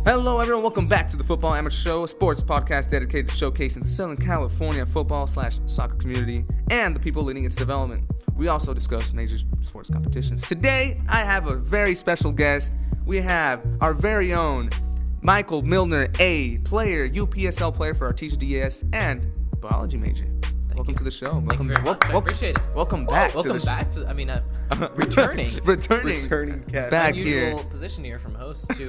Hello, everyone. Welcome back to the Football Amateur Show, a sports podcast dedicated to showcasing the Southern California football/soccer community and the people leading its development. We also discuss major sports competitions. Today, I have a very special guest. We have our very own Michael Mildner, a player, UPSL player for Artesia DES, and biology major. Welcome to the show. Thank you very much. I appreciate it. Welcome back. Welcome back to. Returning. Returning guest. back Unusual here. position here from host to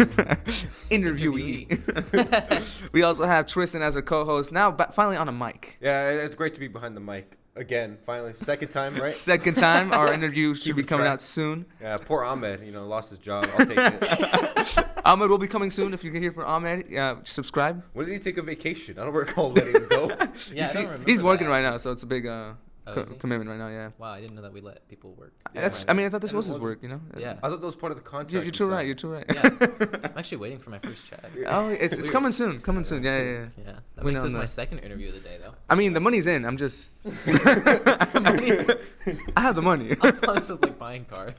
Interviewee. We also have Tristan as a co-host. Now, finally on a mic. Yeah, it's great to be behind the mic again. Finally, second time, right? Second time. Our interview should be coming out soon. Yeah, poor Ahmed. Lost his job. I'll take it. Ahmed will be coming soon. If you can hear from Ahmed, subscribe. When did he take a vacation? I don't recall letting him go. Yeah, I don't remember he's working that. right now, so it's a big is he? commitment right now. Yeah. Wow, I didn't know that we let people work. I thought this was his work. Yeah. I thought that was part of the contract. You're too right. You're too right. Yeah. I'm actually waiting for my first check. Oh, it's coming soon. Coming soon. Yeah. Yeah. That makes this my second interview of the day, though. I mean, the money's in. I'm just. I have the money. I thought this was like buying cars.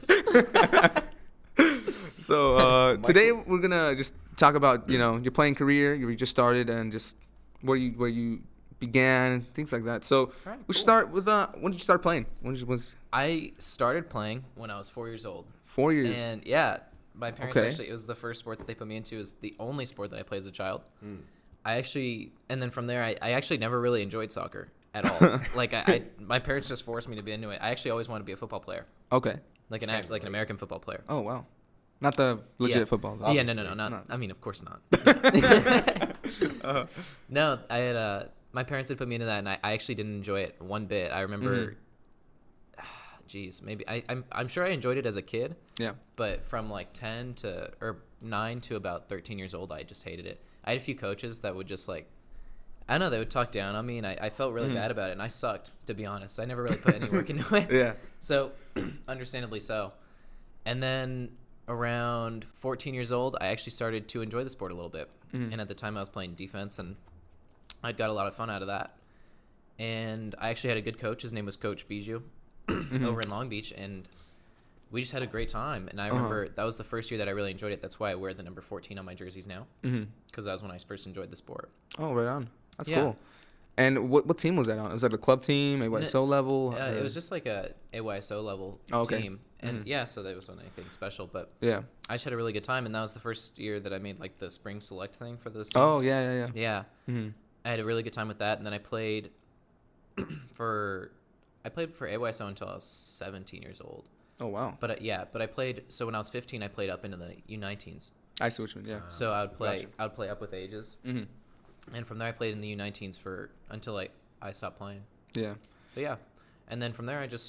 So today we're gonna just talk about your playing career. You just started and just where you began, things like that. So Right, we should start with when did you start playing? I started playing when I was 4 years old. 4 years. And yeah, my parents Okay. actually, it was the first sport that they put me into. It was the only sport that I played as a child. And then from there, I actually never really enjoyed soccer at all. Like my parents just forced me to be into it. I actually always wanted to be a football player, Okay. like an American football player. Oh wow. Not the legit Yeah. football. Though. Yeah, no, not. I mean, of course not. No, I had my parents had put me into that, and I actually didn't enjoy it one bit. I remember, maybe I'm sure I enjoyed it as a kid. Yeah. But from like 9 to about 13 years old, I just hated it. I had a few coaches that would just I don't know, they would talk down on me, and I felt really bad about it, and I sucked, to be honest. I never really put any work into it. Yeah. So, understandably so. And then around 14 years old, I actually started to enjoy the sport a little bit. And at the time, I was playing defense, and I'd got a lot of fun out of that. And I actually had a good coach. His name was Coach Bijou over in Long Beach, and we just had a great time. And I remember that was the first year that I really enjoyed it. That's why I wear the number 14 on my jerseys now, because that was when I first enjoyed the sport. Oh, right on. That's Yeah. cool. And what team was that on? Was that a club team, AYSO level? It was just like a AYSO level team. And so that wasn't anything special, but Yeah. I just had a really good time. And that was the first year that I made like the spring select thing for those teams. Oh, yeah. Yeah. I had a really good time with that. And then I played for AYSO until I was 17 years old. Oh, wow. But I played, so when I was 15, I played up into the U19s. I see what you mean, yeah. So I would play Gotcha. up with ages. And from there I played in the U19s until I stopped playing. Yeah. But yeah. And then from there I tried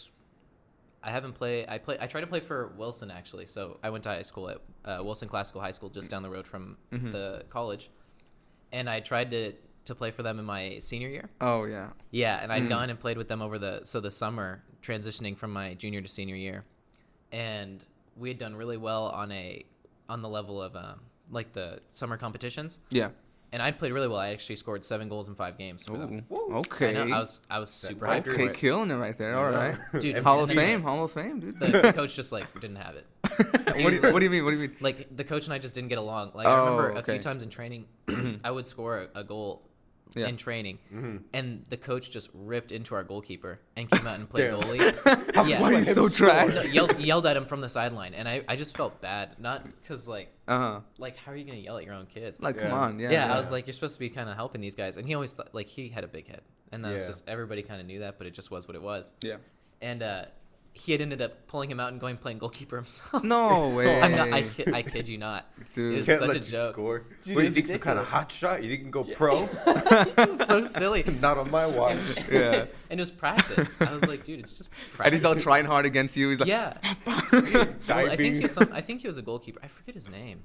to play for Wilson, actually. So I went to high school at Wilson Classical High School, just down the road from the college. And I tried to play for them in my senior year. Oh, yeah. Yeah, and I'd gone and played with them over the summer, transitioning from my junior to senior year. And we had done really well on the level of like the summer competitions. Yeah. And I'd played really well. I actually scored 7 goals in 5 games for them. Ooh, okay. I know, I was super hyped. Okay, killing it right there. All right. Dude, Hall of and then Fame, dude. The coach just didn't have it. What do you mean? Like the coach and I just didn't get along. Like I remember a few okay. times in training, I would score a goal in training, and the coach just ripped into our goalkeeper and came out and played goalie. Yeah, Why are you so trash? Yelled at him from the sideline, and I just felt bad, not because like how are you gonna yell at your own kids? Like, come on, Yeah, I was like, you're supposed to be kind of helping these guys, and he always thought like he had a big head, and that's just everybody kind of knew that, but it just was what it was. Yeah. And he had ended up pulling him out and going playing goalkeeper himself. No way. I kid you not. Dude. It was Can't such let a you joke. score. Dude, What, it you was think some kind of ridiculous. hot shot? You think you can go pro? It was so silly. Not on my watch. Yeah. And it was practice. I was like, dude, it's just practice. And he's all trying hard against you. He's like, Yeah. Well, I think Diving. he was a goalkeeper. I forget his name.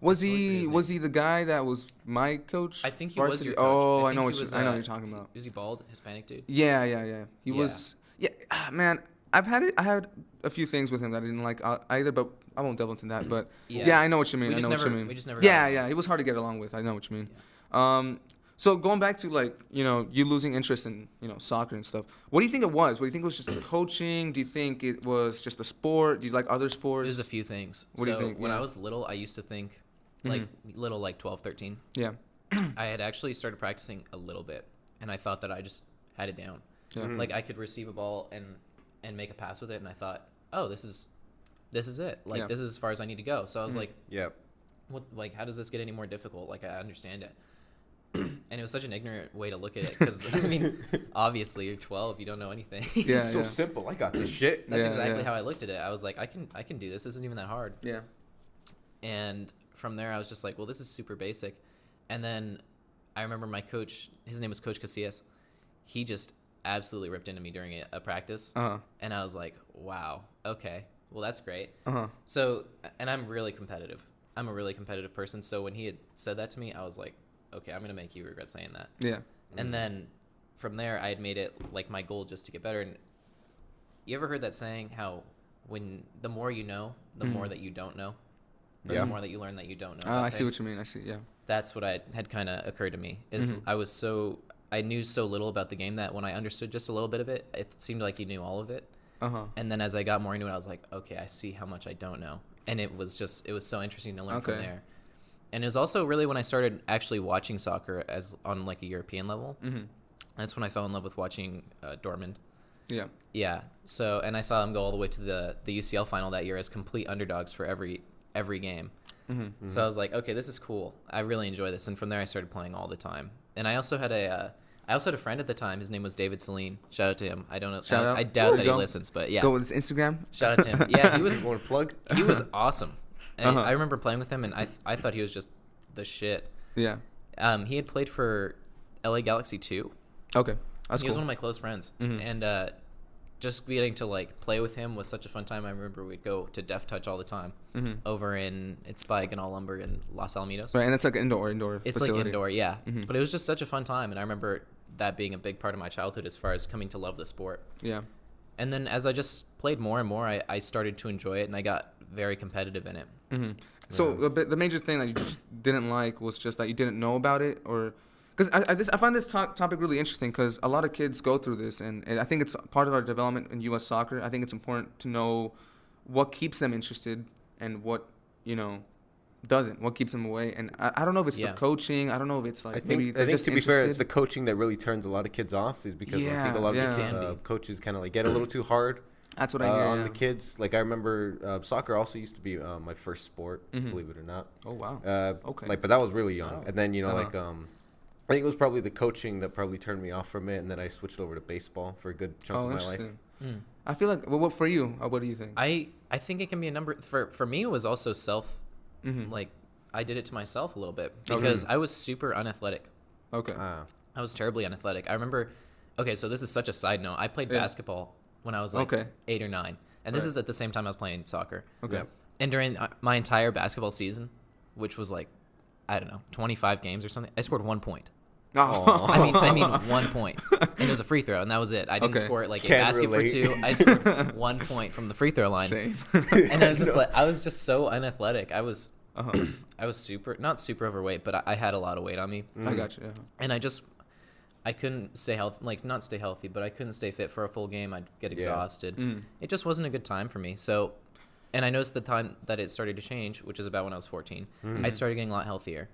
Was he the guy that was my coach? I think he was varsity? your coach. Oh, I think know he was, I know what you're talking about. Is he bald, Hispanic dude? Yeah. He was. Yeah, man. I had a few things with him that I didn't like either, but I won't delve into that. But yeah, I know what you mean. We just never got Yeah, along. he was hard to get along with. I know what you mean. So going back to like you losing interest in soccer and stuff. What do you think it was? What do you think it was just the coaching? Do you think it was just the sport? Do you like other sports? There's a few things. What do you think? When Yeah. I was little, I used to think like little, like 12, 13. Yeah. I had actually started practicing a little bit, and I thought that I just had it down. Yeah. Like I could receive a ball and make a pass with it, and I thought, oh, this is it. Like this is as far as I need to go. So I was like, what? Like, how does this get any more difficult? Like, I understand it. And it was such an ignorant way to look at it because I mean, obviously you're 12, you don't know anything. Yeah. So simple. I got this shit. That's exactly how I looked at it. I was like, I can do this. This isn't even that hard. Yeah. And from there, I was just like, well, this is super basic. And then I remember my coach, his name was Coach Casillas. He just absolutely ripped into me during a practice. And I was like, wow, okay, well, that's great. So, and I'm really competitive. I'm a really competitive person. So when he had said that to me, I was like, okay, I'm going to make you regret saying that. Yeah. And then from there, I had made it like my goal just to get better. And you ever heard that saying, how when the more you know, the more that you don't know? Or the more that you learn that you don't know. I see what you mean. I see, yeah. That's what had kind of occurred to me, is I knew so little about the game that when I understood just a little bit of it, it seemed like you knew all of it. And then as I got more into it, I was like, okay, I see how much I don't know. And it was so interesting to learn from there. And it was also really when I started actually watching soccer as on like a European level. That's when I fell in love with watching Dortmund. Yeah. Yeah. So, and I saw them go all the way to the UCL final that year as complete underdogs for every game. So I was like, okay, this is cool. I really enjoy this. And from there, I started playing all the time. And I also had a friend at the time. His name was David Celine. Shout out to him. I don't know. I doubt that he listens, but yeah. Go with his Instagram. Shout out to him. Yeah, he was. Want to plug? He was awesome. And I remember playing with him, and I thought he was just the shit. Yeah. He had played for LA Galaxy 2. Okay. That's he was one of my close friends. And just getting to like play with him was such a fun time. I remember we'd go to Def Touch all the time over it's by Ganal Lumber in Los Alamitos. Right, and it's like indoor It's facility. like indoor, yeah. But it was just such a fun time, and I remember that being a big part of my childhood as far as coming to love the sport. Yeah. And then as I just played more and more, I started to enjoy it, and I got very competitive in it. So the major thing that you just didn't like was just that you didn't know about it, or because I find this topic really interesting because a lot of kids go through this, and I think it's part of our development in U.S. soccer. I think it's important to know what keeps them interested and what doesn't, what keeps them away. And I don't know if it's the coaching. I don't know if it's like I think just to be interested. fair, it's the coaching that really turns a lot of kids off, is because I think a lot of coaches kind of like get a little too hard. That's what I hear on the kids. Like I remember soccer also used to be my first sport, believe it or not. Oh wow. Okay. Like, but that was really young. Wow. And then like I think it was probably the coaching that probably turned me off from it, and then I switched over to baseball for a good chunk of my life. I feel like what for you? What do you think? I think it can be a number for me. It was also like I did it to myself a little bit because I was super unathletic. Okay. I was terribly unathletic. I remember. Okay, so this is such a side note. I played basketball when I was like 8 or 9, and this is at the same time I was playing soccer. Okay. Yeah. And during my entire basketball season, which was like, I don't know, 25 games or something, I scored 1 point. Oh. I mean 1 point, and it was a free throw, and that was it. I didn't score like a basket for 2. I scored 1 point from the free throw line. Same. And I was just I was just so unathletic. I was not super overweight, but I had a lot of weight on me. I got you. Yeah. And I couldn't stay healthy, like not stay healthy, but I couldn't stay fit for a full game. I'd get exhausted. It just wasn't a good time for me. So, and I noticed the time that it started to change, which is about when I was 14. I'd started getting a lot healthier,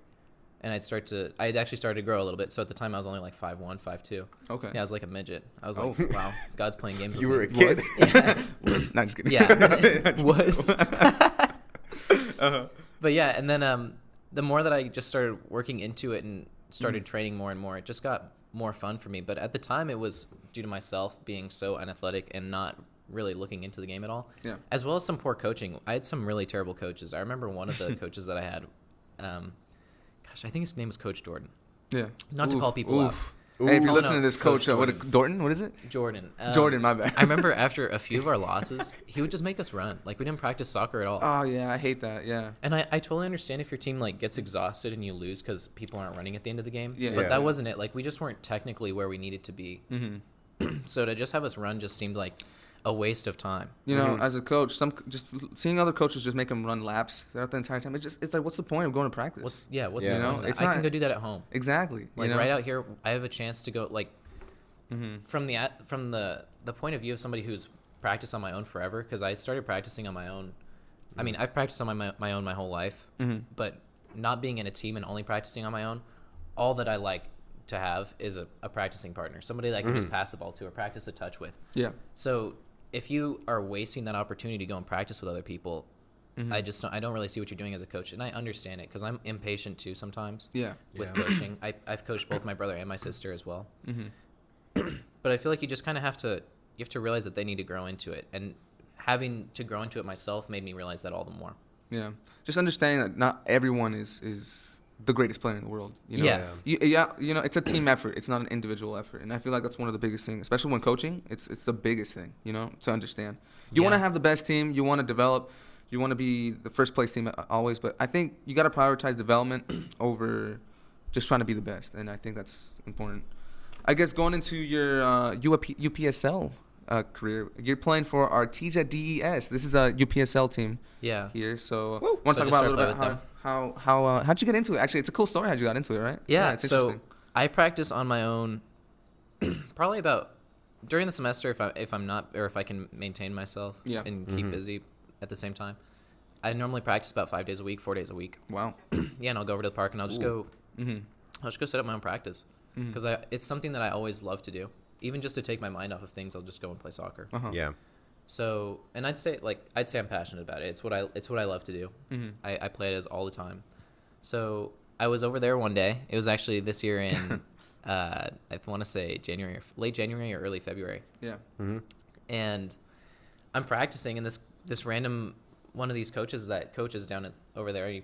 and I'd actually started to grow a little bit. So at the time I was only like 5'1", 5'2". Okay. Yeah, I was like a midget. I was like, wow, God's playing games with You me. were a kid. Yeah. Was. Not just kidding. Yeah. Was. But yeah, and then the more that I just started working into it and started training more and more, it just got more fun for me. But at the time, it was due to myself being so unathletic and not really looking into the game at all, as well as some poor coaching. I had some really terrible coaches. I remember one of the coaches that I had, I think his name was Coach Jordan. Yeah. Not to call people out. Hey, if you're listening to this, Coach, Dorton, what is it? Jordan. Jordan, my bad. I remember after a few of our losses, he would just make us run. Like, we didn't practice soccer at all. Oh, yeah, I hate that, yeah. And I totally understand if your team, like, gets exhausted and you lose because people aren't running at the end of the game. Yeah. But that wasn't it. Like, we just weren't technically where we needed to be. So to just have us run just seemed like a waste of time. You know, as a coach, just seeing other coaches just make them run laps throughout the entire time. It's like, what's the point of going to practice? What's the point of that? I can go do that at home. Exactly. Like, right out here, I have a chance to go, like, from the point of view of somebody who's practiced on my own forever, because I started practicing on my own. I mean, I've practiced on my own my whole life, but not being in a team and only practicing on my own, all that I like to have is a practicing partner, somebody that I can just pass the ball to or practice a touch with. Yeah. So if you are wasting that opportunity to go and practice with other people, I don't really see what you're doing as a coach, and I understand it because I'm impatient too sometimes. Yeah. With coaching, I've coached both my brother and my sister as well. But I feel like you just kind of have to realize that they need to grow into it, and having to grow into it myself made me realize that all the more. Yeah. Just understanding that not everyone is the greatest player in the world. You know? Yeah. You know, it's a team effort. It's not an individual effort. And I feel like that's one of the biggest things, especially when coaching. It's the biggest thing, you know, to understand. You want to have the best team. You want to develop. You want to be the first place team always. But I think you got to prioritize development over just trying to be the best. And I think that's important. I guess going into your UPSL career, you're playing for Artesia DES. This is a UPSL team here. So want to talk about a little bit how'd you get into it? Actually, it's a cool story how you got into it, right? Yeah, it's so interesting. I practice on my own probably about during the semester if I'm not, or if I can maintain myself and keep busy at the same time. I normally practice about 5 days a week, 4 days a week. Wow. Yeah, and I'll go over to the park and I'll just go set up my own practice because it's something that I always love to do. Even just to take my mind off of things, I'll just go and play soccer. Yeah. So, and I'd say I'm passionate about it. It's what I love to do. I play it as all the time. So I was over there one day. It was actually this year in I want to say late January or early February. Yeah. And I'm practicing, and this random one of these coaches that coaches down over there, he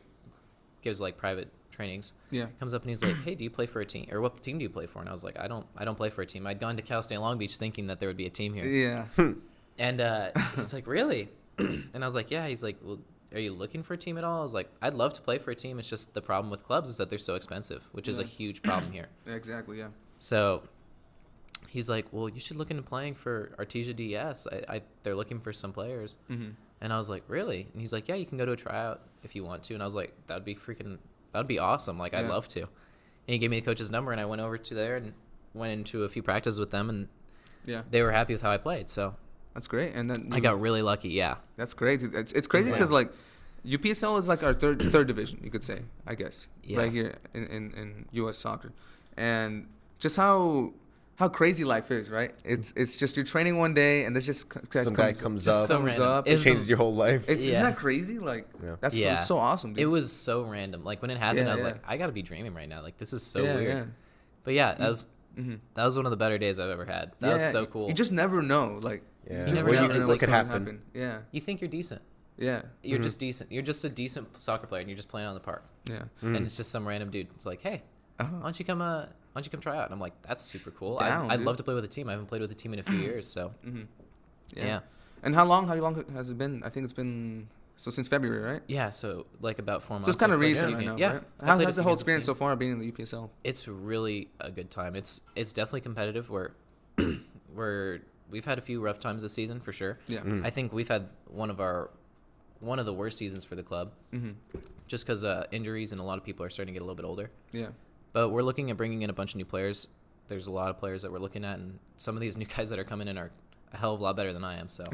gives like private trainings. Yeah. Comes up and he's like, "Hey, do you play for a team? Or what team do you play for?" And I was like, "I don't play for a team." I'd gone to Cal State Long Beach thinking that there would be a team here. Yeah. And he's like, "Really?" And I was like, "Yeah." He's like, "Well, are you looking for a team at all?" I was like, "I'd love to play for a team. It's just the problem with clubs is that they're so expensive, which is a huge problem here." Exactly. Yeah. So he's like, "Well, you should look into playing for Artesia DES. They're looking for some players." And I was like, "Really?" And he's like, "Yeah, you can go to a tryout if you want to." And I was like, that'd be awesome. Like, I'd love to. And he gave me the coach's number, and I went over to there and went into a few practices with them, and they were happy with how I played. So that's great. And then I got really lucky. Yeah. That's great. It's crazy because like UPSL is like our third division, you could say, I guess, right here in U.S. soccer, and just how crazy life is, right? It's just you're training one day and this just some guy comes up, it changes your whole life. Isn't that crazy? Like that's so awesome, dude. It was so random. Like when it happened, I was like, I gotta be dreaming right now. Like this is so weird. Yeah. But that was one of the better days I've ever had. That was so cool. You just never know. Like you never know what could happen. Yeah. You think you're decent. Yeah. You're just decent. You're just a decent soccer player, and you're just playing on the park. Yeah. And it's just some random dude. It's like, "Hey, why don't you come try out?" And I'm like, "That's super cool. I'd love to play with a team. I haven't played with a team in a few years." So, yeah. And how long has it been? I think it's been since February, right? Yeah. So like about 4 months. So it's kind of recent right now, right? How's the whole experience so far being in the UPSL? It's really a good time. It's definitely competitive. We've had a few rough times this season for sure. Yeah. I think we've had one of the worst seasons for the club, just because injuries and a lot of people are starting to get a little bit older. Yeah. But we're looking at bringing in a bunch of new players. There's a lot of players that we're looking at, and some of these new guys that are coming in are a hell of a lot better than I am. So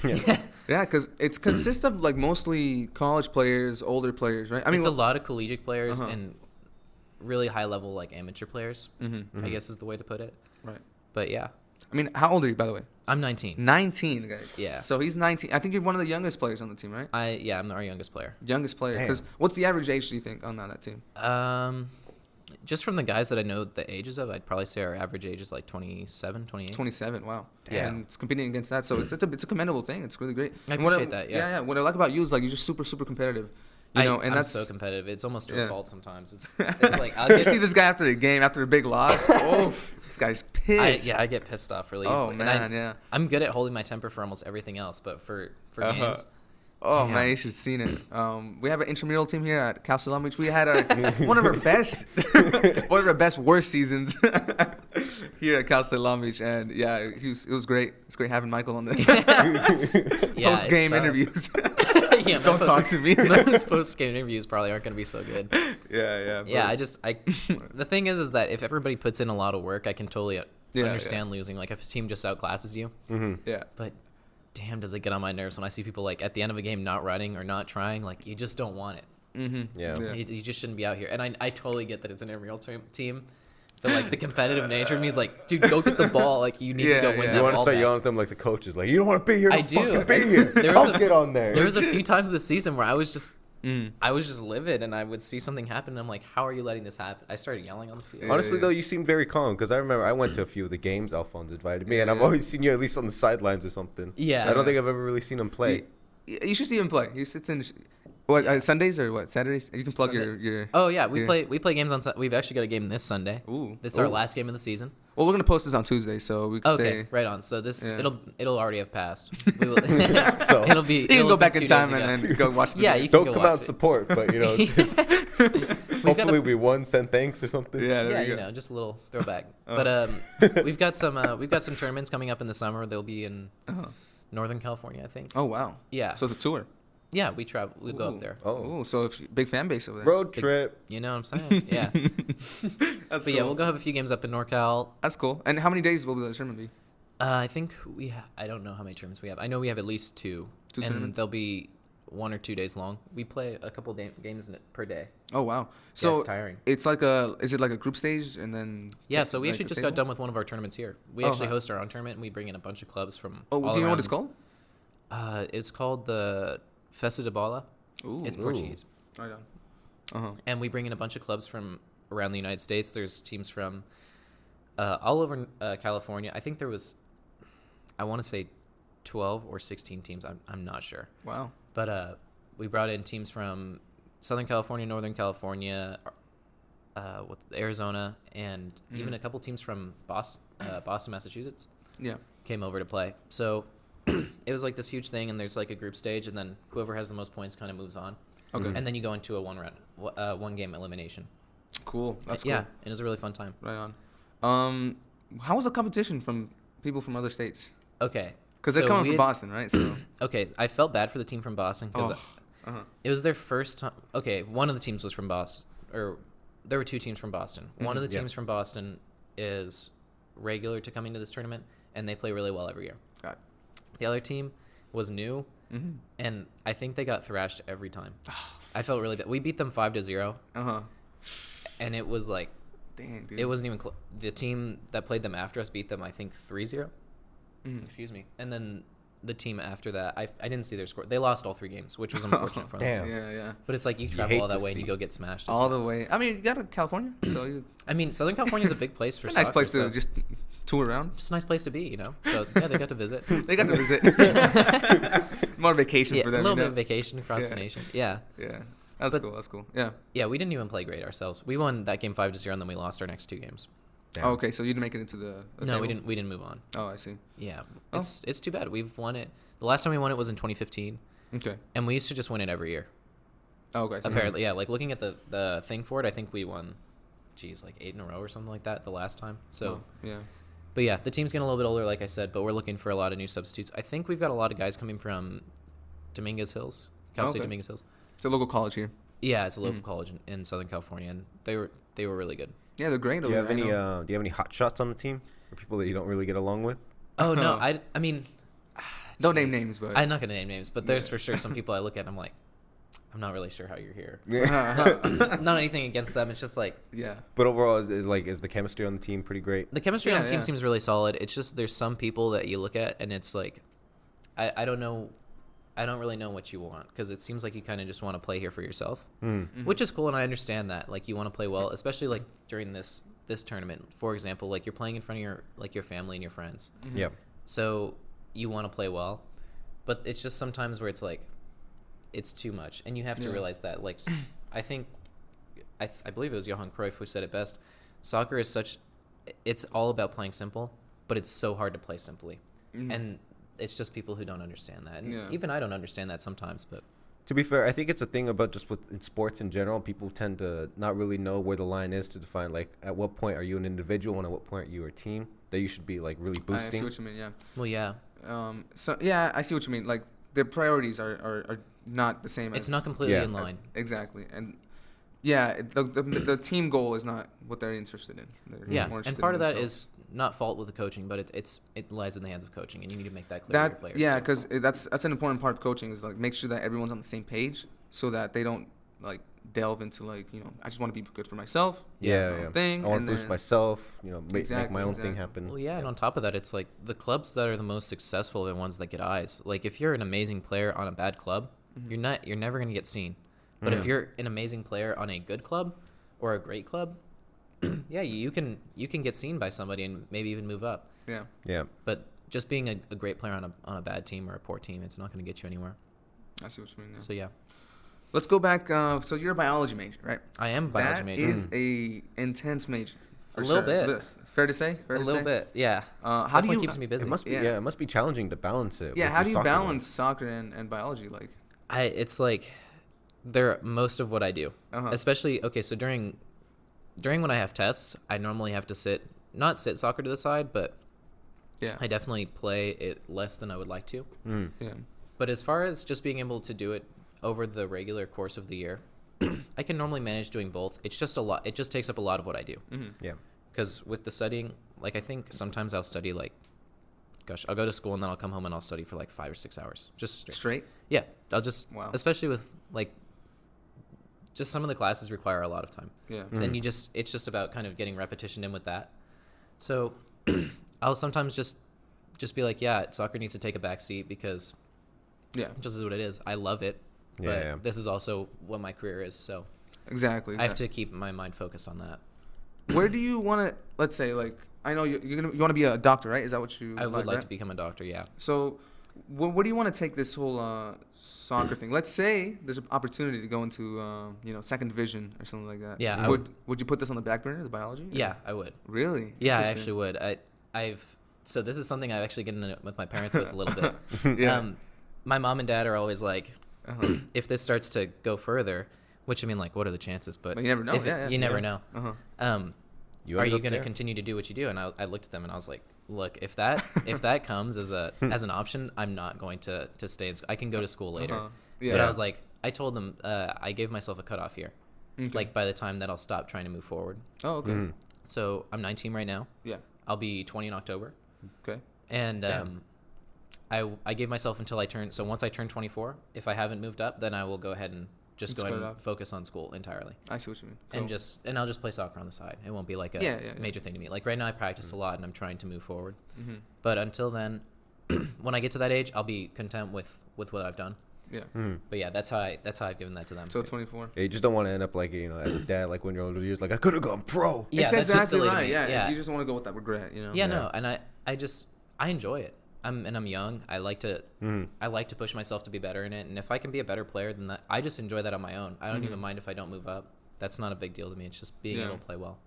yeah, because it consists of like mostly college players, older players, right? I mean, it's a lot of collegiate players and really high level like amateur players. I guess is the way to put it. Right. But yeah. I mean, how old are you, by the way? I'm 19. 19, guys. Yeah. So he's 19. I think you're one of the youngest players on the team, right? I'm our youngest player. Youngest player. Because what's the average age, do you think, on that team? Just from the guys that I know the ages of, I'd probably say our average age is like 27, 28. 27, wow. Damn. And it's competing against that. So it's a commendable thing. It's really great. I appreciate that, yeah. Yeah. What I like about you is like you're just super, super competitive. You know, and I'm so competitive. It's almost to a fault sometimes. It's like I'll just see this guy after a game, after a big loss. Oh, this guy's pissed. I get pissed off really easily. Oh man, I'm good at holding my temper for almost everything else, but for games. Oh man, you should have seen it. We have an intramural team here at Cal State Long Beach. We had one of our best worst seasons here at Cal State Long Beach, and it was great. It's great having Michael on the post game interviews. Don't talk to me. Those post game interviews probably aren't going to be so good. Yeah. Yeah, the thing is that if everybody puts in a lot of work, I can totally understand losing. Like if a team just outclasses you. Yeah. But damn, does it get on my nerves when I see people like at the end of a game not running or not trying? Like you just don't want it. Mm-hmm. Yeah. You just shouldn't be out here. And I totally get that it's an intramural team. But, like, the competitive nature of me is like, dude, go get the ball. Like, you need to go win that ball. You want to start back. yelling at them like the coaches. Like, you don't want to be here. I Don't do. fucking be here. Don't get on there. There was a few times this season where I was just livid, and I would see something happen, and I'm like, how are you letting this happen? I started yelling on the field. Honestly, though, you seem very calm because I remember I went to a few of the games Alphonse invited me, and I've always seen you at least on the sidelines or something. Yeah. I don't think I've ever really seen him play. You should see him play. He sits in. What Sundays or what Saturdays? You can plug your. Oh yeah, we play games on. We've actually got a game this Sunday. Ooh. It's our last game of the season. Well, we're gonna post this on Tuesday, so we can Okay, say. right on. So this it'll already have passed. We will, So it'll be. You can go back in 2 time days ago. and then go watch the Yeah, video. you can Don't go come watch out and it. support, but, you know, just hopefully we won, send thanks or something. Yeah, there Yeah, you you go. know, just a little throwback. But we've got some tournaments coming up in the summer. They'll be in Northern California, I think. Oh wow. Yeah. So it's a tour. Yeah, we travel. We go Ooh. up there. Oh, Ooh, so big fan base over there. road trip. You know what I'm saying? Yeah. That's But cool. yeah, we'll go have a few games up in NorCal. That's cool. And how many days will the tournament be? I think I don't know how many tournaments we have. I know we have at least two. Two and tournaments? they'll be 1 or 2 days long. We play a couple games in it per day. Oh wow. So it's tiring. It's like is it like a group stage and then? Yeah, so we like actually a just table? got done with one of our tournaments here. We actually host our own tournament, and we bring in a bunch of clubs from Oh, all do you know around. what it's called? It's called the Festa de Bola. Ooh. It's Portuguese. Right on. And we bring in a bunch of clubs from around the United States. There's teams from all over California. I think there was, I want to say 12 or 16 teams. I'm not sure. Wow. But we brought in teams from Southern California, Northern California, Arizona, and even a couple teams from Boston, Massachusetts. Yeah. Came over to play. So it was like this huge thing, and there's like a group stage, and then whoever has the most points kind of moves on. Okay. And then you go into a one game elimination. Cool. That's cool. Yeah, and it was a really fun time. Right on. How was the competition from people from other states? Okay. Because they're coming from Boston, right? So. Okay, I felt bad for the team from Boston because it was their first time. Okay, one of the teams was from Boston, or there were 2 teams from Boston. One of the teams from Boston is regular to coming to this tournament, and they play really well every year. Got it. The other team was new, and I think they got thrashed every time. I felt really bad. We beat them 5-0, and it was like, dang, dude. it wasn't even close. The team that played them after us beat them, I think, 3-0. Excuse me. And then the team after that, I didn't see their score. They lost all 3 games, which was unfortunate for them. Damn. Yeah. But it's like you hate travel all to that way and see. you go get smashed. It All the sucks. way. I mean, you got to California, so you. I mean, Southern California is a big place for It's a nice soccer, place to so just tour around. just a nice place to be, you know. So yeah, they got to visit. They got to visit. More vacation Yeah, for a them. little you bit know? of vacation across the nation. Yeah. Yeah. That's But- cool. That's cool. Yeah. Yeah, we didn't even play great ourselves. We won that game 5-0, and then we lost our next 2 games. Damn. Oh, okay, so you didn't make it into the No, we table? didn't move on. Oh, I see. Yeah, Oh. it's too bad. We've won it. The last time we won it was in 2015, Okay. and we used to just win it every year. Oh, okay. I see. Apparently, yeah. Like looking at the thing for it, I think we won, like 8 in a row or something like that the last time. So, Oh, yeah. but yeah, the team's getting a little bit older, like I said. But we're looking for a lot of new substitutes. I think we've got a lot of guys coming from Dominguez Hills, Cal State Okay. Dominguez Hills. It's a local college here. Yeah, it's a local college in Southern California, and they were really good. Yeah, they're great. Do you over have there, I any? know. Do you have any hot shots on the team, or people that you don't really get along with? Oh no, I mean, Don't name jeez. names, but. I'm not gonna name names, but there's for sure some people I look at and I'm like, I'm not really sure how you're here. Not anything against them. It's just like Yeah. But overall, is the chemistry on the team pretty great? the chemistry on Yeah, the team yeah. seems really solid. It's just there's some people that you look at and it's like, I don't know. I don't really know what you want because it seems like you kind of just want to play here for yourself, which is cool, and I understand that. Like you want to play well, especially like during this tournament. For example, like you're playing in front of your family and your friends. Yeah. So you want to play well, but it's just sometimes where it's like, it's too much, and you have to Yeah. realize that. Like, I think, I believe it was Johan Cruyff who said it best. Soccer is it's all about playing simple, but it's so hard to play simply, and it's just people who don't understand that. And Yeah. even I don't understand that sometimes, but To be fair, I think it's a thing about just in sports in general. People tend to not really know where the line is to define, like, at what point are you an individual and at what point are you a team that you should be, like, really I boosting. see what you mean, yeah. well, yeah, So, yeah, I see what you mean. Like, their priorities are not the same it's as. not completely Yeah. in line. Exactly. And, yeah, the team goal is not what they're interested in. They're Yeah, more and interested part in of that themselves. is not fault with the coaching, but it lies in the hands of coaching, and you need to make that clear to your players. Yeah, too. because that's an important part of coaching is, like, make sure that everyone's on the same page so that they don't like delve into like I just want to be good for myself. Yeah. Thing. I want and to boost then- myself. Make my own thing Exactly. happen. Well, yeah, and on top of that, it's like the clubs that are the most successful are the ones that get eyes. Like if you're an amazing player on a bad club, you're never gonna get seen. But if you're an amazing player on a good club or a great club, yeah, you can get seen by somebody and maybe even move up. Yeah. Yeah. But just being a great player on a bad team or a poor team, it's not gonna get you anywhere. I see what you mean. Yeah. So yeah, Let's go back. So you're a biology major, right? I am a biology major. That is a intense major. A little bit. This fair to say. Fair A to little say? bit, yeah. How do Definitely you? keeps me busy. It must be. Yeah. Yeah. It must be challenging to balance it. Yeah. with How your do you soccer balance soccer and biology? Like. It's like they're most of what I do. Especially so during when I have tests, I normally have to not sit soccer to the side, but Yeah. I definitely play it less than I would like to. Yeah. But as far as just being able to do it over the regular course of the year, I can normally manage doing both. It's just a lot. It just takes up a lot of what I do. Yeah. Because with the studying, like I think sometimes I'll study I'll go to school and then I'll come home and I'll study for like 5 or 6 hours. Just Straight. Yeah, I'll just, Wow. especially with just some of the classes require a lot of time. Yeah. And it's just about kind of getting repetition in with that. So I'll sometimes just be like, yeah, soccer needs to take a back seat because Yeah. it just is what it is. I love it, but Yeah. this is also what my career is. So Exactly. I have to keep my mind focused on that. Where do you want to? Let's say, like, I know you want to be a doctor, right? Is that what you? I would like right? to become a doctor, yeah. So, where do you want to take this whole soccer thing? Let's say there's an opportunity to go into second division or something like that. Yeah, Would you put this on the back burner, the biology? Yeah, I would. Really? Yeah, I Interesting. actually would. So this is something I've actually gotten into with my parents with a little bit. Yeah. My mom and dad are always like, Uh-huh. if this starts to go further, which I mean, like, what are the chances? But you never know. You never know. Uh-huh. Are you going to continue to do what you do? And I looked at them and I was like, look, if that comes as an option, I'm not going to stay in school. I can go to school later. Yeah. But I was like, I told them I gave myself a cutoff year. Okay. Like by the time that I'll stop trying to move forward. Oh, okay. So I'm 19 right now. Yeah. I'll be 20 in October. Okay. And I gave myself until I turn. So once I turn 24, if I haven't moved up, then I will go ahead and just go cut ahead it and off. focus on school entirely. I see what you mean. Cool. And I'll just play soccer on the side. It won't be like a Yeah. major thing to me. Like right now I practice a lot and I'm trying to move forward. Mm-hmm. But until then, when I get to that age, I'll be content with what I've done. Yeah. But yeah, that's how I've given that to them. So 24. Yeah, you just don't want to end up like as a dad, like when you're older years, like I could have gone pro. Yeah, It's that's just exactly silly to right. me. Yeah. You just want to go with that regret, Yeah, no, and I enjoy it. I'm young. I like to push myself to be better in it, and if I can be a better player than that, I just enjoy that on my own. I don't even mind if I don't move up. That's not a big deal to me. It's just being able to play well.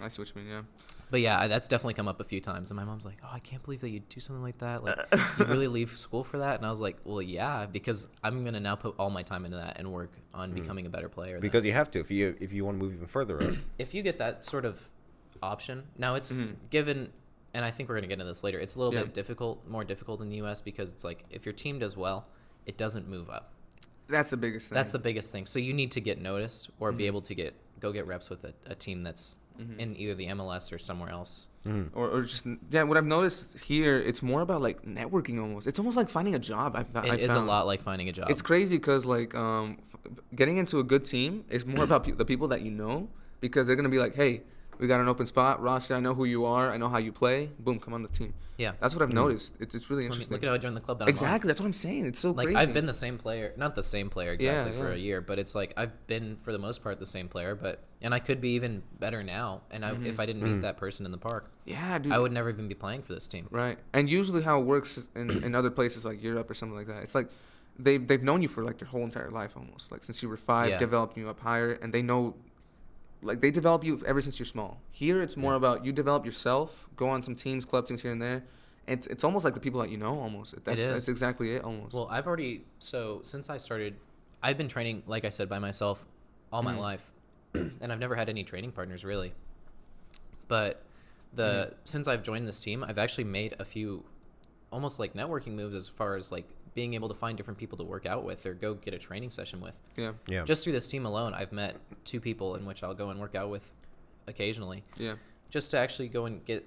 I see what you mean. Yeah. But yeah, that's definitely come up a few times, and my mom's like, "Oh, I can't believe that you do something like that. Like, you really leave school for that?" And I was like, "Well, yeah, because I'm gonna now put all my time into that and work on becoming a better player." Because you have to if you want to move even further up. If you get that sort of option, now it's given, and I think we're gonna get into this later. It's a little bit more difficult in the U.S. because it's like if your team does well, it doesn't move up. That's the biggest thing. That's the biggest thing. So you need to get noticed or be able to go get reps with a team that's in either the MLS or somewhere else. Or just what I've noticed here, it's more about like networking almost. It's almost like finding a job. It is a lot like finding a job. It's crazy because like getting into a good team is more about the people that you know, because they're gonna be like, hey, we got an open spot roster. I know who you are. I know how you play. Boom, come on the team. Yeah, that's what I've noticed. It's really interesting. Look at how I joined the club. That exactly, that's what I'm saying. It's so like crazy. I've been the same player, not the same player exactly for a year, but it's like I've been for the most part the same player, and I could be even better now. And if I didn't meet that person in the park, yeah, dude, I would never even be playing for this team. Right, and usually how it works in other places like Europe or something like that, it's like they've known you for like your whole entire life almost, like since you were 5, developing you up higher, and they know. Like, they develop you ever since you're small. Here, it's more about you develop yourself, go on some teams, club teams here and there. It's almost like the people that you know, almost. That's exactly it, almost. Well, since I started, I've been training, like I said, by myself all my life. And I've never had any training partners, really. But since I've joined this team, I've actually made a few almost like networking moves as far as, like, being able to find different people to work out with or go get a training session with. Yeah. Just through this team alone, I've met 2 people in which I'll go and work out with occasionally. Yeah. Just to actually go and get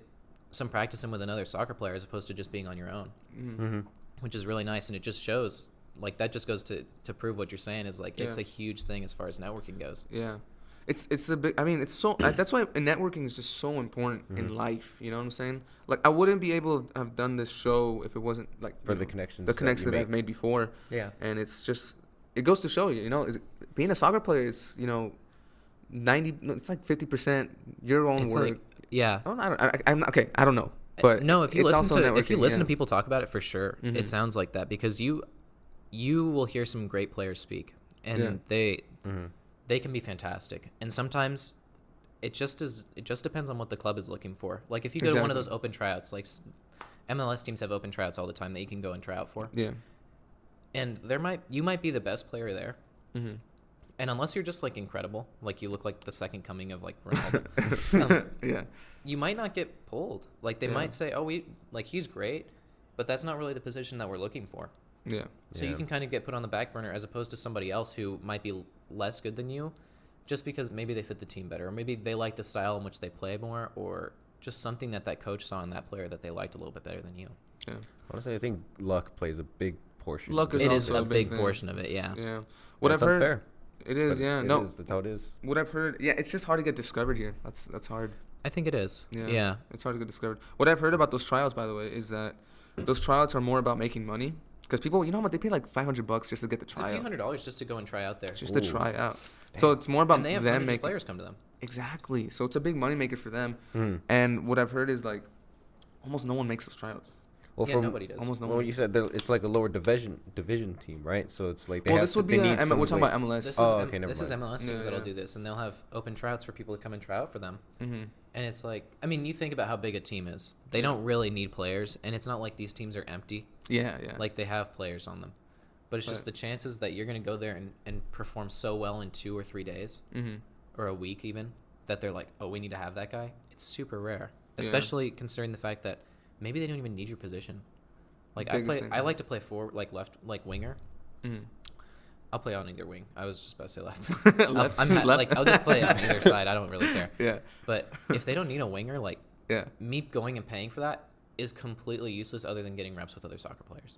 some practice in with another soccer player as opposed to just being on your own, which is really nice. And it just shows like that just goes to prove what you're saying is like it's a huge thing as far as networking goes. Yeah. It's a big. I mean, it's so. That's why networking is just so important in life. You know what I'm saying? Like, I wouldn't be able to have done this show if it wasn't like For the connections that I've made before. Yeah. And it's just, it goes to show you. You know, being a soccer player is, you know, 90. It's like 50% your own It's work. like, yeah. I'm not, okay. I don't know, but no, if you it's listen also to networking, people talk about it, for sure, it sounds like that, because you will hear some great players speak, and they can be fantastic, and sometimes it just depends on what the club is looking for. Like if you go to one of those open tryouts, like MLS teams have open tryouts all the time that you can go and try out for. Yeah. And you might be the best player there. Mm-hmm. And unless you're just like incredible, like you look like the second coming of like Ronaldo, you might not get pulled. Like they might say, "Oh, he's great," but that's not really the position that we're looking for. Yeah. So you can kind of get put on the back burner as opposed to somebody else who might be less good than you, just because maybe they fit the team better, or maybe they like the style in which they play more, or just something that coach saw in that player that they liked a little bit better than you. Yeah. Honestly, I think luck plays a big portion. Luck is It also is a big thing. portion of it. Yeah. Yeah. What I've heard. Unfair. It is. Yeah. No. That's how it is. What I've heard. Yeah. It's just hard to get discovered here. That's hard. I think it is. Yeah. It's hard to get discovered. What I've heard about those tryouts, by the way, is that those tryouts are more about making money. Because people, you know what, they pay like $500 just to get the tryout. It's a few $100s just to go and try out there. Just to try out. Damn. So it's more about and they have them making players come to them. Exactly. So it's a big money maker for them. And what I've heard is like almost no one makes those tryouts. Well, nobody does. Almost no well, one. You said that it's like a lower division team, right? So it's like they well, have this would be we're talking about MLS. This is MLS teams that'll do this, and they'll have open tryouts for people to come and try out for them. Mm-hmm. And it's like, I mean, you think about how big a team is. They don't really need players, and it's not like these teams are empty. Yeah. Like they have players on them. But it's just the chances that you're going to go there and perform so well in 2 or 3 days, or a week even, that they're like, oh, we need to have that guy. It's super rare, especially considering the fact that maybe they don't even need your position. Like I like to play forward, like left, like winger. I'll play on either wing. I was just about to say left. Left. I'll just play on either side. I don't really care. Yeah. But if they don't need a winger, like me going and paying for that is completely useless other than getting reps with other soccer players.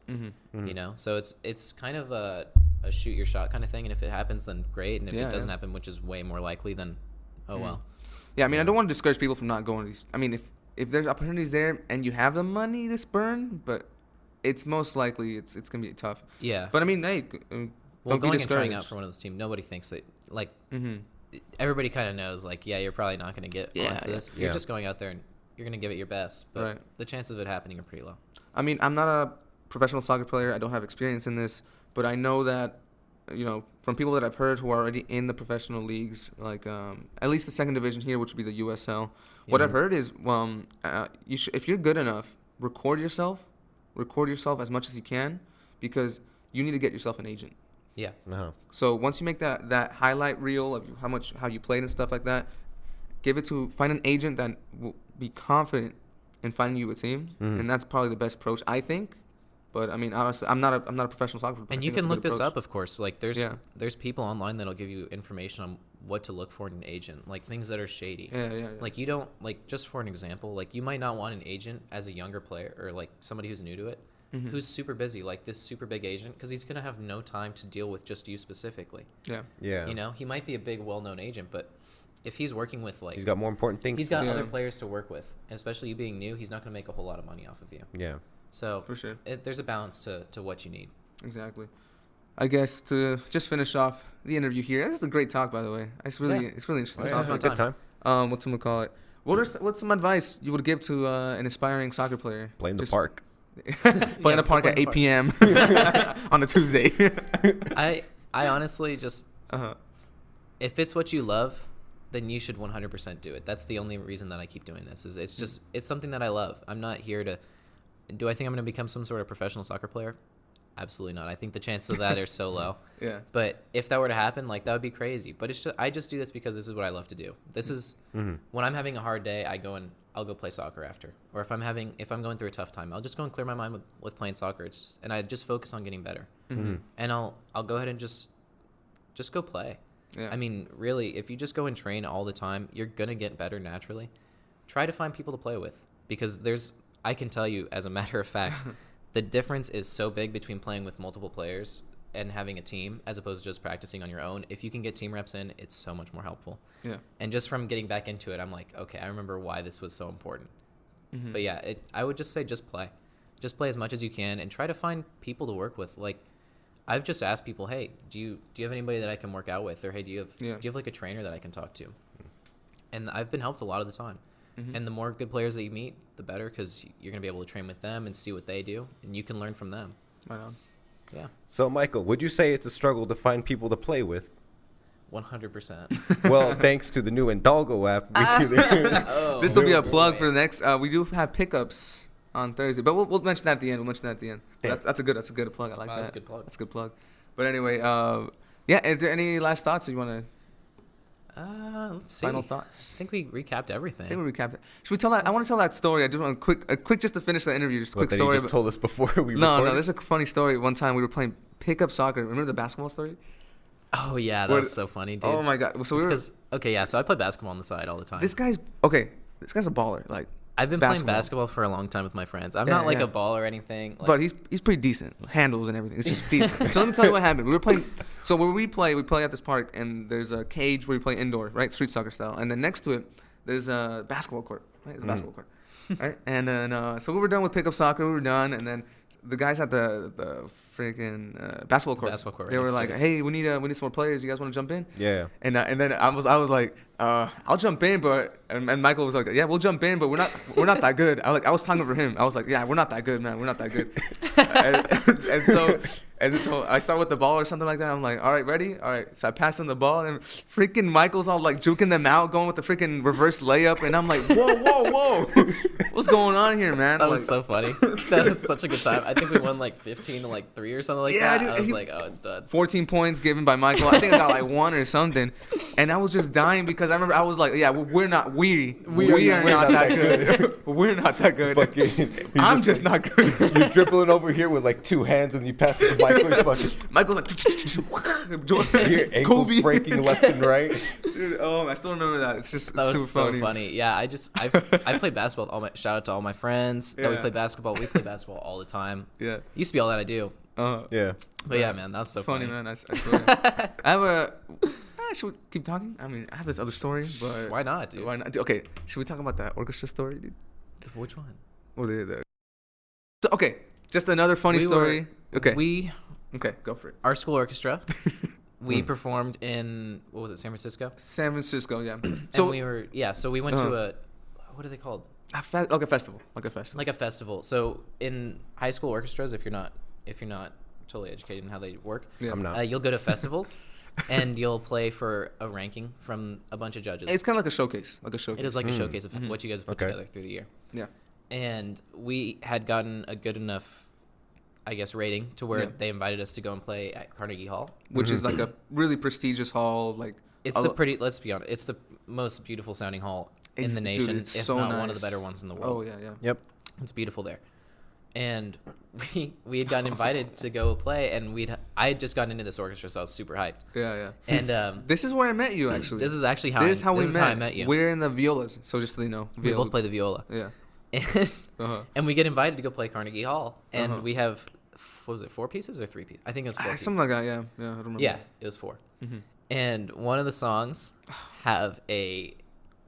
You know, so it's kind of a shoot your shot kind of thing, and if it happens, then great, and if it doesn't happen, which is way more likely, then oh well. Yeah, I mean, I don't want to discourage people from not going to these. I mean, if there's opportunities there and you have the money to spurn, but it's most likely it's gonna be tough. Yeah. But I mean, hey, well, don't going be and trying discouraged. out for one of those teams, nobody thinks that like everybody kind of knows like you're probably not going to get onto this. You're just going out there and you're going to give it your best, but the chances of it happening are pretty low. I mean, I'm not a professional soccer player. I don't have experience in this, but I know that, you know, from people that I've heard who are already in the professional leagues, like at least the second division here, which would be the USL. What I've heard is, if you're good enough, record yourself as much as you can, because you need to get yourself an agent. Yeah. Uh-huh. So once you make that highlight reel of how you played and stuff like that, find an agent that will be confident in finding you a team, and that's probably the best approach, I think. But I mean, honestly, I'm not a professional soccer player. And you can look this up, of course. Like there's people online that'll give you information on what to look for in an agent, like things that are shady. Yeah. Like you don't like, just for an example, like you might not want an agent as a younger player or like somebody who's new to it, who's super busy, like this super big agent, because he's gonna have no time to deal with just you specifically. Yeah. You know, he might be a big, well-known agent, but if he's working with like, he's got more important things. He's got other players to work with, and especially you being new, he's not gonna make a whole lot of money off of you. Yeah. So for sure, there's a balance to what you need. Exactly. I guess to just finish off the interview here, this is a great talk, by the way. It's really interesting. This is a good time. What's someone call it? What's some advice you would give to an aspiring soccer player? Play in the park. Play in the park at 8 p.m. on a Tuesday. I honestly just if it's what you love, then you should 100% do it. That's the only reason that I keep doing this. Is it's something that I love. I'm not here to. Do I think I'm going to become some sort of professional soccer player? Absolutely not. I think the chances of that are so low. Yeah. But if that were to happen, like that would be crazy. But I just do this because this is what I love to do. This is when I'm having a hard day, I'll go play soccer after. Or if I'm going through a tough time, I'll just go and clear my mind with playing soccer. And I just focus on getting better. And I'll go ahead and just go play. Yeah. I mean, really, if you just go and train all the time, you're going to get better naturally. Try to find people to play with, because I can tell you, as a matter of fact, the difference is so big between playing with multiple players and having a team as opposed to just practicing on your own. If you can get team reps in, it's so much more helpful. Yeah. And just from getting back into it, I'm like, okay, I remember why this was so important. But yeah, I would just say just play. Just play as much as you can and try to find people to work with. Like, I've just asked people, hey, do you have anybody that I can work out with? Or, hey, do you have like a trainer that I can talk to? And I've been helped a lot of the time. And the more good players that you meet, the better, because you're going to be able to train with them and see what they do, and you can learn from them. Right on. Yeah. So, Michael, would you say it's a struggle to find people to play with? 100%. Well, thanks to the new Indalgo app. This will be a plug for the next. We do have pickups on Thursday, but we'll mention that at the end. That's a good plug. I like that. That's a good plug. That's a good plug. But anyway, yeah. Is there any last thoughts that you want to? Let's see. Final thoughts. I think we recapped everything. I think we recapped it. Should we tell that? I want to tell that story. I just want a quick just to finish the interview. Just a quick story. You just told us before we No, recorded? there's a funny story. One time we were playing pickup soccer. Remember the basketball story? Oh yeah, that was so funny, dude. Oh my god. So so I play basketball on the side all the time. This guy's a baller. Like, I've been playing basketball for a long time with my friends. I'm not like a baller or anything. Like, but he's pretty decent. Handles and everything. It's just decent. So let me tell you what happened. We were playing. So where we play at this park, and there's a cage where we play indoor, right? Street soccer style. And then next to it, there's a basketball court, right? It's a basketball court, right? And then so we were done with pickup soccer. We were done, and then the guys at the freaking basketball court. They were like, "Hey, we need some more players. You guys want to jump in?" Yeah. And then I was like, "I'll jump in," but and Michael was like, "Yeah, we'll jump in, but we're not that good." I was talking for him. I was like, "Yeah, we're not that good, man. We're not that good." and so I start with the ball or something like that. I'm like, "All right, ready? All right." So I pass him the ball, and freaking Michael's all like juking them out, going with the freaking reverse layup, and I'm like, "Whoa, what's going on here, man?" That was so funny. That was such a good time. I think we won like 15 to like 3 or something like that. Dude, I was like, "Oh, it's done." 14 points given by Michael. I think I got like 1 or something, and I was just dying because I remember I was like, "Yeah, we are not that good. We're not that good. I'm just not good." You're dribbling over here with like 2 hands, and you pass it to Michael. Michael's like, your ankles breaking left and right. Dude, I still remember that. It's just that super was so funny. funny. Yeah, I played basketball. Shout out to all my friends that we play basketball. We play basketball all the time. Yeah, used to be all that I do. Yeah. But yeah, man, that's so funny. Man. I swear. I have should we keep talking? I mean, I have this other story, but why not, dude? Why not? Okay, should we talk about that orchestra story, dude? Which one? Or so, okay, just another funny story. Okay, go for it. Our school orchestra. We performed in, what was it, San Francisco? San Francisco, yeah. So we went to a, what are they called? Like a festival. Like a festival. So in high school orchestras, if you're not totally educated in how they work, I'm not. You'll go to festivals. And you'll play for a ranking from a bunch of judges. It's kind of like a showcase. It is like a showcase of what you guys put together through the year. Yeah. And we had gotten a good enough, I guess, rating to where they invited us to go and play at Carnegie Hall. Which is like a really prestigious hall. Like, let's be honest, it's the most beautiful sounding hall in the nation. Dude, it's if so not nice. One of the better ones in the world. Oh, yeah. Yep. It's beautiful there. And we had gotten invited to go play, and I had just gotten into this orchestra, so I was super hyped. Yeah. And this is where I met you, actually. This is actually how I met you. We're in the violas, so just so you know. We both play the viola. Yeah. And we get invited to go play Carnegie Hall, and we have, what was it, 4 pieces or 3 pieces? I think it was 4 pieces. Something like that, yeah. I don't remember. Yeah, it was 4. And one of the songs have a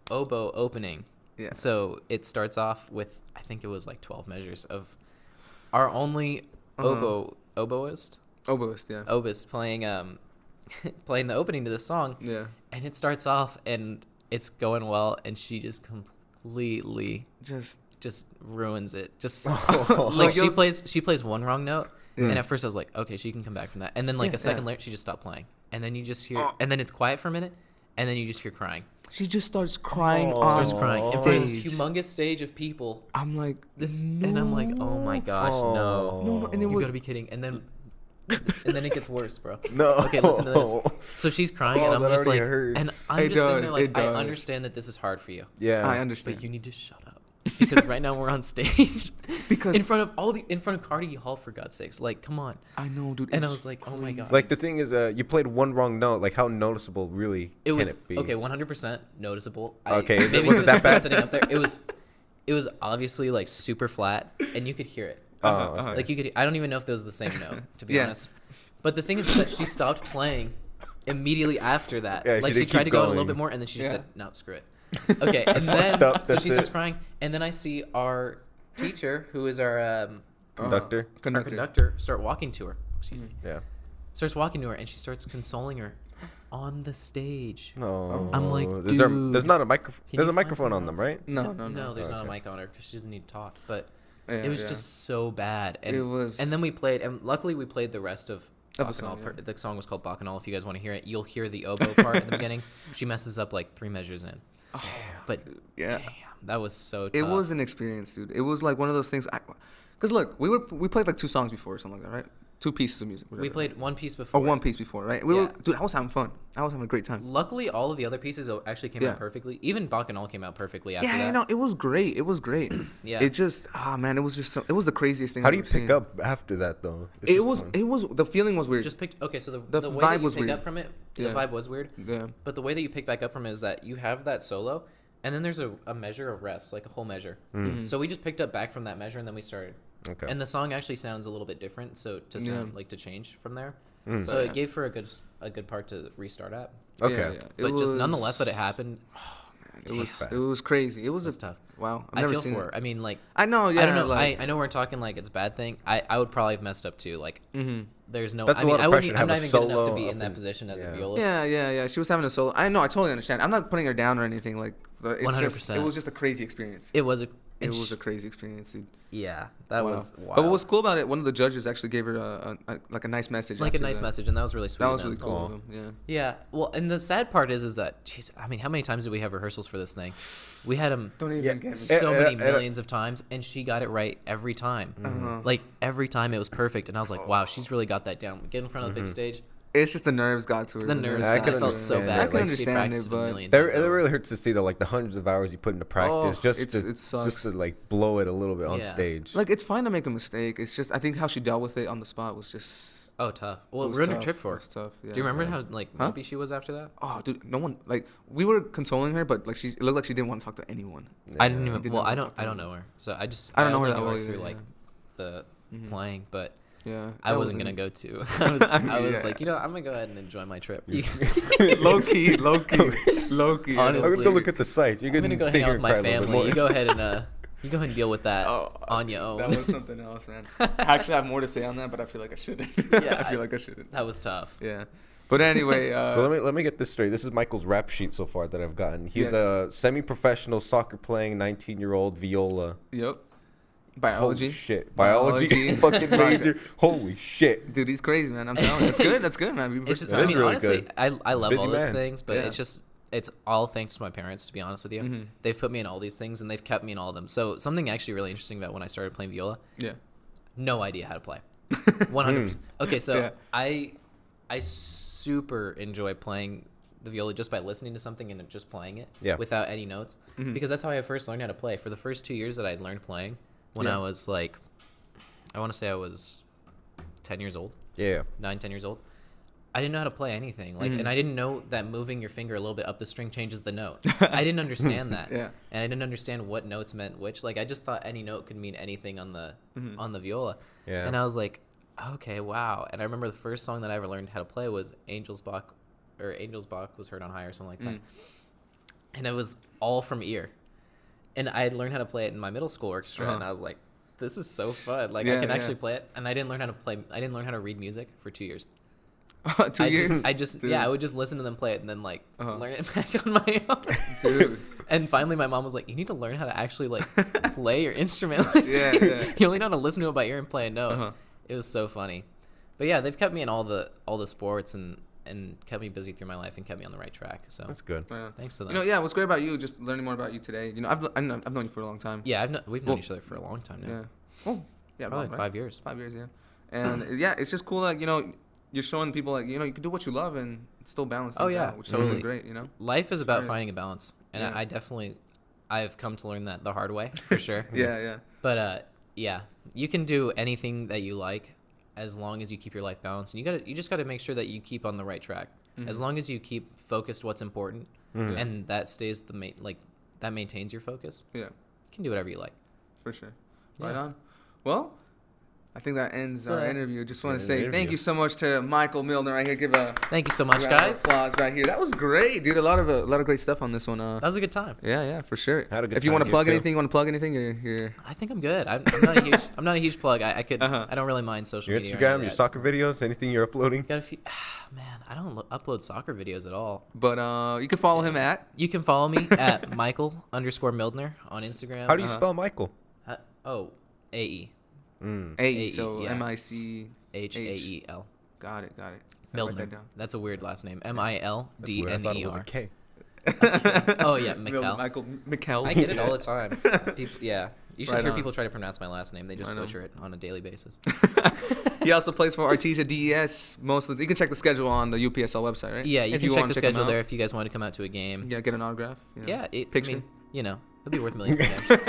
oboe opening. Yeah. So it starts off with, I think it was like 12 measures of our only oboist. Oboist, yeah. Oboist playing playing the opening to this song. Yeah. And it starts off and it's going well, and she just completely just ruins it. Just like she plays one wrong note, and at first I was like, okay, she can come back from that. And then like a second later, she just stopped playing, and then you just hear, and then it's quiet for a minute, and then you just hear crying. She just starts crying in front of this humongous stage of people. I'm like, this, and I'm like, oh my gosh, no, and you gotta be kidding. And then it gets worse, bro. No. Okay, listen to this. So she's crying, and I'm just like, hurts. and I'm just sitting there like, I understand that this is hard for you. Yeah, I understand. But you need to shut up, because right now we're on stage, because in front of Carnegie Hall, for God's sakes. Like, come on. I know, dude. And I was like, oh my god. Like, the thing is, you played one wrong note. Like, how noticeable really can it be? Okay, 100% noticeable. Okay, maybe was it that bad? Sitting up there, it was obviously like super flat, and you could hear it. Like you could, I don't even know if that was the same note, to be Yeah. honest. But the thing is that she stopped playing immediately after that. Yeah, Like she she did tried keep to go in a little going. bit more, and then she just Yeah. said, "No, screw it." Okay, and then up, so that's she starts it. crying, and then I see our teacher, who is our Conductor. conductor, start walking to her. Excuse me. Yeah. Starts walking to her, and she starts consoling her on the stage. No. I'm like, there's not a microphone. Can There's you a find microphone on someone them, else? right? No. There's not a Okay. mic on her because she doesn't need to talk. But Yeah, it was yeah. just so bad. And It was- And then we played, and luckily we played the rest of Of the Bacchanal. song, yeah. The song was called Bacchanal. If you guys want to hear it, you'll hear the oboe part in the beginning. She messes up like 3 measures in. Oh, But yeah. damn, that was so tough. It was an experience, dude. It was like one of those things. Because look, we played like 2 songs before or something like that, right? 2 pieces of music. Whatever. We played one piece before. Or 1 piece before, right? We Yeah. were, dude. I was having fun. I was having a great time. Luckily, all of the other pieces actually came Yeah. out perfectly. Even Bacchanal came out perfectly after Yeah, that. yeah, no, it was great. It was great. Yeah. It just, man, it was just, it was the craziest thing. How I've do you ever pick seen. up after that though? It's It just was, fun. the feeling was weird. Just picked. Okay, so The the way that vibe you was pick weird. up from it, Yeah. the vibe was weird. Yeah. But the way that you pick back up from it is that you have that solo, and then there's a measure of rest, like a whole measure. Mm-hmm. So we just picked up back from that measure, and then we started. Okay. And the song actually sounds a little bit different, so to sound like to change from there. Mm. So Yeah. it gave for a good part to restart at. Okay. Yeah, yeah. But It just nonetheless that it was- happened, man, Bad. it was crazy. It was it's tough. wow. I've I never feel seen for her. it. I mean, like, I know. Yeah. I don't know. Like, I know we're talking like it's a bad thing. I would probably have messed up too. Like, mm-hmm. there's no. That's I a mean, lot of I wouldn't. pressure to I'm have not a even good enough to solo be up in that in- position as yeah. a violist. Yeah. She was having a solo. I know. I totally understand. I'm not putting her down or anything. Like, it's 100%. It was just a crazy experience. It was a. It and was sh- a crazy experience, dude. Yeah, that Wow. was. Wild. But what was cool about it? One of the judges actually gave her like a nice message. like a after nice that. message, and that was really sweet. That of was them. really cool. Aw. Of him. Yeah. Yeah. Well, and the sad part is that, jeez, I mean, how many times did we have rehearsals for this thing? We had them Don't even Yeah. get me. so And- many and- millions of times, and she got it right every time. Uh-huh. Like every time it was perfect, and I was like, wow, she's really got that down. Get in front of the big stage. It's just the nerves got to her. The nerves. I got can it felt so understand bad. that. I Like can she understand practiced it, a but million That times it over. really hurts to see the hundreds of hours you put into practice Oh, just it to sucks. like blow it a little bit on Yeah. stage. Like, it's fine to make a mistake. It's just I think how she dealt with it on the spot was just. Oh, tough. Well, it was we're on a tough. trip for It her. was tough. Yeah. Do you remember yeah. how like Huh? mopey she was after that? Oh, dude, no one like we were consoling her, but like it looked like she didn't want to talk to anyone. I didn't Yeah. even. didn't Well, wanna I talk don't. to I don't her. know her, so I just. I don't know only her that knew well through either, like the Mhm. playing, but Yeah. I that wasn't gonna go to. I was like, Yeah. I'm gonna go ahead and enjoy my trip. low key. Honestly. I'm gonna go look at the sites. You're I'm gonna gonna go stay hang here out and with cry my a little bit family. more. You go ahead and you go ahead and deal with that on your own. That was something else, man. I actually have more to say on that, but I feel like I shouldn't. Yeah, I feel like I shouldn't. That was tough. Yeah. But anyway, So let me get this straight. This is Michael's rap sheet so far that I've gotten. He's Yes. a semi-professional soccer playing 19-year-old viola. yep. Biology. Holy shit. Biology. Biology. Fucking major. Holy shit. Dude, he's crazy, man. I'm telling you. That's good. That's good, man. Be It's just, That I is mean, really honestly, good. I love busy all those man. things, but Yeah. it's all thanks to my parents, to be honest with you. Mhm. They've put me in all these things, and they've kept me in all of them. So something actually really interesting about when I started playing viola, Yeah. no idea how to play. 100%. Okay, so Yeah. I super enjoy playing the viola just by listening to something and just playing it Yeah. without any notes, Mhm. because that's how I first learned how to play. For the first 2 years that I learned playing, when Yeah. I was like, I want to say I was 10 years old. Yeah. 9-10 years old, I didn't know how to play anything. Like, Mhm. and I didn't know that moving your finger a little bit up the string changes the note. I didn't understand that. Yeah. And I didn't understand what notes meant which. Like, I just thought any note could mean anything on the viola. Yeah. And I was like, okay, wow. And I remember the first song that I ever learned how to play was Angel's Bach was heard on high or something like that. And it was all from ear. And I had learned how to play it in my middle school orchestra, and I was like, this is so fun. Like, I Yeah, can yeah. actually play it. And I didn't learn how to read music for 2 years. 2 years. I just Dude. yeah, I would just listen to them play it and then like Uh-huh. learn it back on my own. Dude. And finally my mom was like, you need to learn how to actually like play your instrument. Like, Yeah, yeah. you only know how to listen to it by ear and play a note. Uh-huh. It was so funny. But yeah, they've kept me in all the sports and kept me busy through my life and kept me on the right track. So That's good. Right on. thanks to them. You know, yeah. What's great about you? Just learning more about you today. You know, I've known you for a long time. Yeah, we've known Well, each other for a long time now. Yeah. Oh, yeah. Probably about, like right? 5 years. 5 years, yeah. And yeah, it's just cool that you're showing people like you can do what you love and still balance things Oh, yeah, out, which totally. is really great. You know. Life is about great. finding a balance. And Yeah. I've come to learn that the hard way, for sure. Yeah. But yeah, you can do anything that you like as long as you keep your life balanced. And you just got to make sure that you keep on the right track. Mm-hmm. As long as you keep focused what's important, and that stays that maintains your focus. Yeah. You can do whatever you like. For sure. Right Yeah. on. Well, I think that ends our interview. Just want to End say the interview. thank you so much to Michael Mildner right here. Give a Thank you so much, round of guys. applause right here. That was great, dude. A lot of great stuff on this one. That was a good time. Yeah, for sure. Had a good If you time want to here, plug too. anything, you're I think I'm good. I'm not a huge plug. I could. I don't really mind social Your media. or Instagram, any your of that, soccer so. videos, anything you're uploading? Got a few. Man, I don't upload soccer videos at all. But you can follow him at. You can follow me at Michael_Mildner on Instagram. How do you spell Michael? AE. A, so yeah. MICHAEL. Got it. Write that Mildner. down. That's a weird last name. That's weird. I thought it was a MILDNER. K. Oh yeah, Mikkel. Michael Mikkel. I get it all the time. People, yeah, you should Right hear on. people try to pronounce my last name. They just Right on. butcher it on a daily basis. He also plays for Artesia DES. You can check the schedule on the UPSL website, right? Yeah, you If can check wanna the him schedule out. there if you guys want to come out to a game. Yeah, get an autograph. You know, Yeah, picture. I mean, you know, it'll be worth millions. Of games.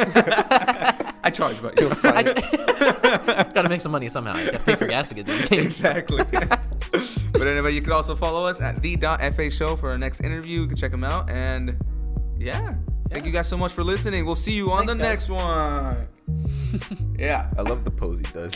I charge, but you'll sign it. Gotta make some money somehow. You gotta pay for gas to get these games. Exactly. But anyway, you can also follow us at the.fa show for our next interview. You can check them out. And yeah, thank you guys so much for listening. We'll see you on Thanks, the guys. next one. Yeah. I love the pose he does.